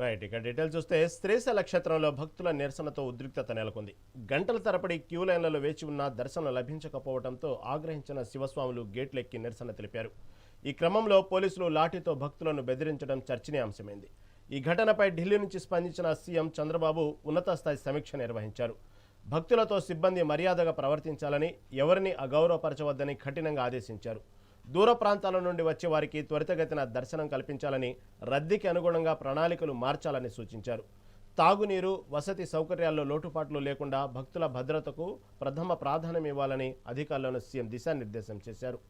Right. ఇక details చూస్తే శ్రీశైల క్షేత్రంలో భక్తుల నిరసనతో ఉద్రిక్తత నెలకొంది. గంటల తరబడి క్యూ లైన్లలో వేచి ఉన్న దర్శనం లభించకపోవడంతో ఆగ్రహించిన శివస్వాములు గేట్లెక్కి నిరసన తెలిపారు. ఈ క్రమంలో పోలీసులు లాఠీతో భక్తులను బెదిరించడం చర్చనీయాంశమైంది. ఈ ఘటనపై ఢిల్లీ నుంచి స్పందించిన సీఎం చంద్రబాబు ఉన్నత స్థాయి సమీక్ష నిర్వహించారు. భక్తులతో సిబ్బంది మర్యాదగా ప్రవర్తించాలని, ఎవరిని అగౌరవపరచవద్దని కఠినంగా ఆదేశించారు. దూర ప్రాంతాల నుండి వచ్చే వారికి త్వరితగతిన దర్శనం కల్పించాలని, రద్దీకి అనుగుణంగా ప్రణాళికలు మార్చాలని సూచించారు. తాగునీరు, వసతి సౌకర్యాల్లో లోటుపాట్లు లేకుండా భక్తుల భద్రతకు ప్రథమ ప్రాధాన్యం ఇవ్వాలని అధికారులను సీఎం దిశానిర్దేశం చేశారు.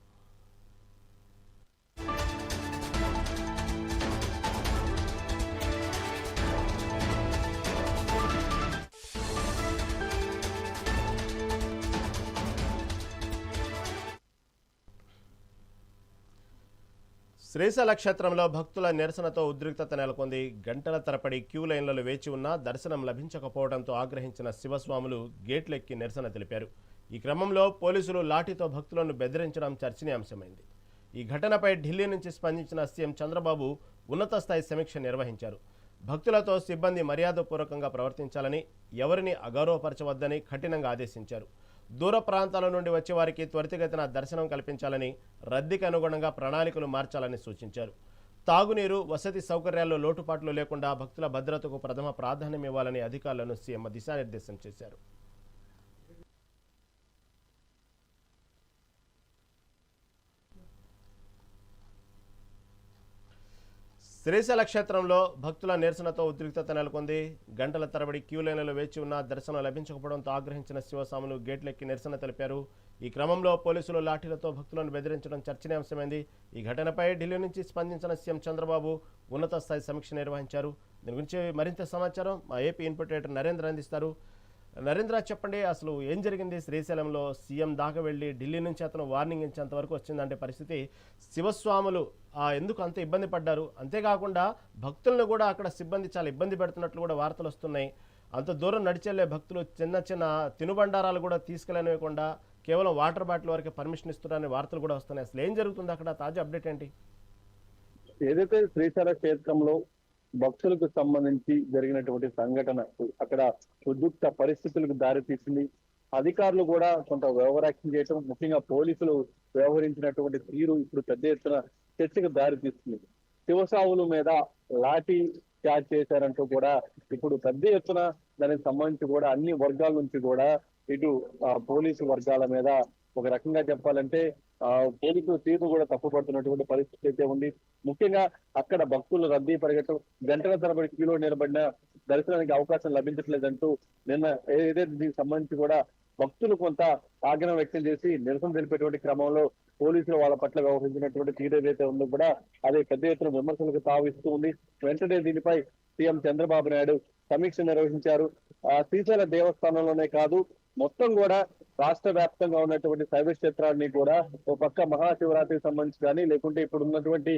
శ్రీశైల క్షేత్రంలో భక్తుల నిరసనతో ఉద్రిక్తత నెలకొంది. గంటల తరబడి క్యూ లైన్లలో వేచి ఉన్నా దర్శనం లభించకపోవడంతో ఆగ్రహించిన శివస్వాములు గేట్లెక్కి నిరసన తెలిపారు. ఈ క్రమంలో పోలీసులు లాఠీతో భక్తులను బెదిరించడం చర్చనీయాంశమైంది. ఈ ఘటనపై ఢిల్లీ నుంచి స్పందించిన సీఎం చంద్రబాబు ఉన్నత స్థాయి సమీక్ష నిర్వహించారు. భక్తులతో సిబ్బంది మర్యాదపూర్వకంగా ప్రవర్తించాలని, ఎవరిని అగౌరవపరచవద్దని కఠినంగా ఆదేశించారు. దూర ప్రాంతాల నుండి వచ్చే వారికి త్వరితగతిన దర్శనం కల్పించాలని, రద్దీకి అనుగుణంగా ప్రణాళికలు మార్చాలని సూచించారు. తాగునీరు, వసతి సౌకర్యాల్లో లోటుపాట్లు లేకుండా భక్తుల భద్రతకు ప్రథమ ప్రాధాన్యం ఇవ్వాలని అధికారులను సీఎం దిశానిర్దేశం చేశారు. శ్రీశైల క్షేత్రంలో భక్తుల నిరసనతో ఉద్రిక్తత నెలకొంది. గంటల తరబడి క్యూ లైన్లలో వేచి ఉన్న దర్శనం లభించకపోవడంతో ఆగ్రహించిన శివస్వాములు గేట్లెక్కి నిరసన తెలిపారు. ఈ క్రమంలో పోలీసులు లాఠీలతో భక్తులను బెదిరించడం చర్చనీయాంశమైంది. ఈ ఘటనపై ఢిల్లీ నుంచి స్పందించిన సీఎం చంద్రబాబు ఉన్నత స్థాయి సమీక్ష నిర్వహించారు. దీని గురించి మరింత సమాచారం మా ఏపీ ఇన్పుట్ ఎడిటర్ నరేంద్ర అందిస్తారు. నరేంద్ర, చెప్పండి, అసలు ఏం జరిగింది? శ్రీశైలంలో సీఎం దాకా వెళ్ళి ఢిల్లీ నుంచి అతను వార్నింగ్ ఇచ్చేంత వరకు వచ్చిందంటే పరిస్థితి. శివస్వాములు ఎందుకు అంత ఇబ్బంది పడ్డారు? అంతేకాకుండా భక్తులను కూడా అక్కడ సిబ్బంది చాలా ఇబ్బంది పెడుతున్నట్లు కూడా వార్తలు వస్తున్నాయి. అంత దూరం నడిచెళ్లే భక్తులు చిన్న చిన్న తినుబండారాలు కూడా తీసుకెళ్ళనివ్వకుండా కేవలం వాటర్ బాటిల్ వరకే పర్మిషన్ ఇస్తున్నారని వార్తలు కూడా వస్తున్నాయి. అసలు ఏం జరుగుతుంది అక్కడ? తాజా అప్డేట్ ఏంటి? ఏదైతే శ్రీశైల క్షేత్రంలో భక్తులకు సంబంధించి జరిగినటువంటి సంఘటన అక్కడ ఉద్రిక్త పరిస్థితులకు దారితీసింది. అధికారులు కూడా కొంత ఓవరాక్షన్ చేయటం, ముఖ్యంగా పోలీసులు వ్యవహరించినటువంటి తీరు ఇప్పుడు పెద్ద ఎత్తున చర్చకు దారితీస్తుంది. శివసావుల మీద లాఠీ చార్జ్ చేశారంటూ కూడా ఇప్పుడు పెద్ద ఎత్తున దానికి సంబంధించి కూడా అన్ని వర్గాల నుంచి కూడా ఇటు పోలీసు వర్గాల మీద ఒక రకంగా చెప్పాలంటే పోలీసుల తీరు కూడా తప్పుపడుతున్నటువంటి పరిస్థితి అయితే ఉంది. ముఖ్యంగా అక్కడ భక్తులు రద్దీ పరిగెట్టడం, గంటల తరబడి క్యూలో నిలబడిన దర్శనానికి అవకాశం లభించట్లేదంటూ నిన్న ఏదైతే దీనికి సంబంధించి కూడా భక్తులు కొంత ఆగ్రహం వ్యక్తం చేసి నిరసన తెలిపేటువంటి క్రమంలో పోలీసులు వాళ్ళ పట్ల వ్యవహరించినటువంటి తీరు ఏదైతే ఉందో కూడా అదే పెద్ద ఎత్తున విమర్శలకు తావిస్తూ ఉంది. వెంటనే దీనిపై సీఎం చంద్రబాబు నాయుడు సమీక్ష నిర్వహించారు. శ్రీశైల దేవస్థానంలోనే కాదు, మొత్తం కూడా రాష్ట్ర వ్యాప్తంగా ఉన్నటువంటి శైవ క్షేత్రాన్ని కూడా ఒక పక్క మహాశివరాత్రికి సంబంధించి కానీ, లేకుంటే ఇప్పుడు ఉన్నటువంటి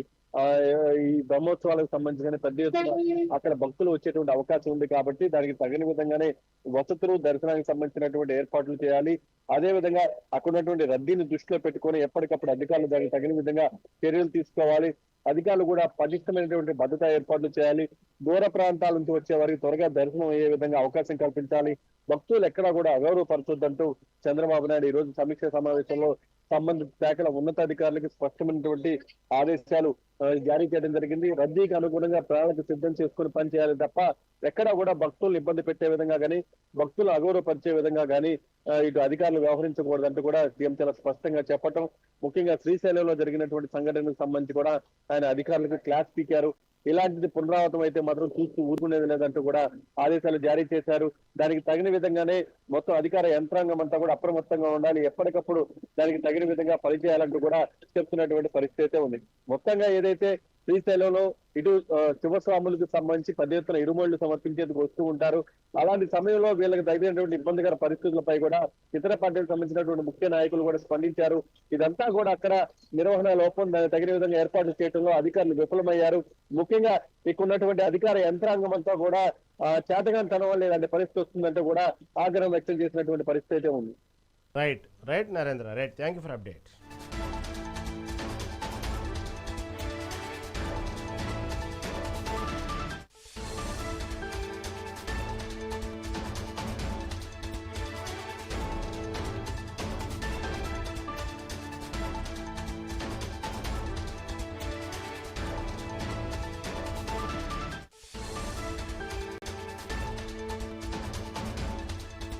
ఈ బ్రహ్మోత్సవాలకు సంబంధించి కానీ పెద్ద ఎత్తున అక్కడ భక్తులు వచ్చేటువంటి అవకాశం ఉంది. కాబట్టి దానికి తగిన విధంగానే వసతులు, దర్శనానికి సంబంధించినటువంటి ఏర్పాట్లు చేయాలి. అదే విధంగా అక్కడ ఉన్నటువంటి రద్దీని దృష్టిలో పెట్టుకొని ఎప్పటికప్పుడు అధికారులు దానికి తగిన విధంగా చర్యలు తీసుకోవాలి. అధికారులు కూడా పటిష్టమైనటువంటి భద్రతా ఏర్పాట్లు చేయాలి. దూర ప్రాంతాల నుంచి వచ్చే వారికి త్వరగా దర్శనం అయ్యే విధంగా అవకాశం కల్పించాలి. భక్తులు ఎక్కడా కూడా అగౌరవపరచొద్దంటూ చంద్రబాబు నాయుడు ఈ రోజు సమీక్ష సమావేశంలో సంబంధిత శాఖల ఉన్నతాధికారులకు స్పష్టమైనటువంటి ఆదేశాలు జారీ చేయడం జరిగింది. రద్దీకి అనుగుణంగా ప్రణాళిక సిద్ధం చేసుకుని పనిచేయాలి తప్ప ఎక్కడా కూడా భక్తులను ఇబ్బంది పెట్టే విధంగా కానీ, భక్తులు అగౌరవపరిచే విధంగా కానీ ఇటు అధికారులు వ్యవహరించకూడదంటూ కూడా సీఎం చాలా స్పష్టంగా చెప్పటం, ముఖ్యంగా శ్రీశైలంలో జరిగినటువంటి సంఘటనకు సంబంధించి కూడా ఆయన అధికారులకు క్లాస్ పీకారు. ఇలాంటిది పునరావృతం అయితే మాత్రం చూస్తూ ఊరుకునేది లేదంటూ కూడా ఆదేశాలు జారీ చేశారు. దానికి తగిన విధంగానే మొత్తం అధికార యంత్రాంగం అంతా కూడా అప్రమత్తంగా ఉండాలి, ఎప్పటికప్పుడు దానికి తగిన విధంగా పనిచేయాలంటూ కూడా చెప్తున్నటువంటి పరిస్థితి అయితే ఉంది. మొత్తంగా ఏదైతే శ్రీశైలంలో ఇటు శివస్వాములకు సంబంధించి పెద్ద ఎత్తున ఇరుమళ్లు సమర్పించేందుకు వస్తూ ఉంటారు. అలాంటి సమయంలో వీళ్ళకి తగినటువంటి ఇబ్బందికర పరిస్థితులపై కూడా ఇతర పార్టీలకు సంబంధించినటువంటి ముఖ్య నాయకులు కూడా స్పందించారు. ఇదంతా కూడా అక్కడ నిర్వహణ లోపం, దానికి తగిన విధంగా ఏర్పాట్లు చేయడంలో అధికారులు విఫలమయ్యారు. ముఖ్యంగా ఇక్కడ ఉన్నటువంటి అధికార యంత్రాంగం అంతా కూడా చేతగానితనం వల్ల ఇలాంటి పరిస్థితి వస్తుందంటే కూడా ఆగ్రహం వ్యక్తం చేసినటువంటి పరిస్థితి అయితే ఉంది. Right Narendra, right. Thank you for update.